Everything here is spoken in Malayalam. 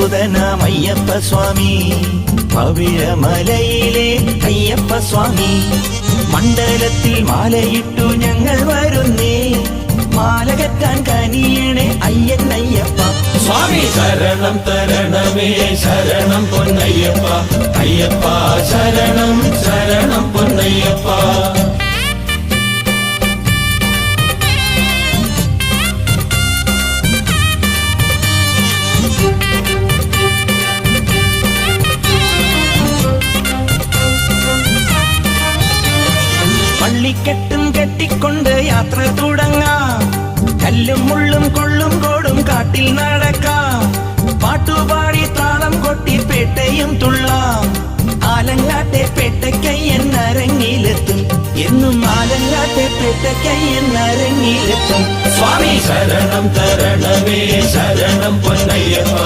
സുതനാമയ്യപ്പ സ്വാമി പവിഴമലയിലെ അയ്യപ്പ സ്വാമി മണ്ഡലത്തിൽ മാലയിട്ടു ഞങ്ങൾ വരുന്നേ മാല കെട്ടാൻ കനിയണേ അയ്യൻ അയ്യപ്പ സ്വാമി ശരണം തരണമേ ശരണം പൊന്നയ്യപ്പ അയ്യപ്പ ശരണം ശരണം പൊന്നയ്യപ്പ പള്ളിക്കെട്ടും കെട്ടിക്കൊണ്ട് യാത്ര തുടങ്ങാം കല്ലും മുള്ളും കൊള്ളും കോടും കാട്ടിൽ നടക്കാം പാട്ടുപാടി താളം കൊട്ടി പേട്ടയും തുള്ളാം ആലങ്ങാട്ടെ പേട്ടക്കയ്യൻ അരങ്ങിലെത്തും എന്നും ആലങ്ങാട്ടെ പേട്ടക്കയ്യൻ അരങ്ങിലെത്തും സ്വാമി ശരണം തരണമേ ശരണം പൊന്നയ്യപ്പ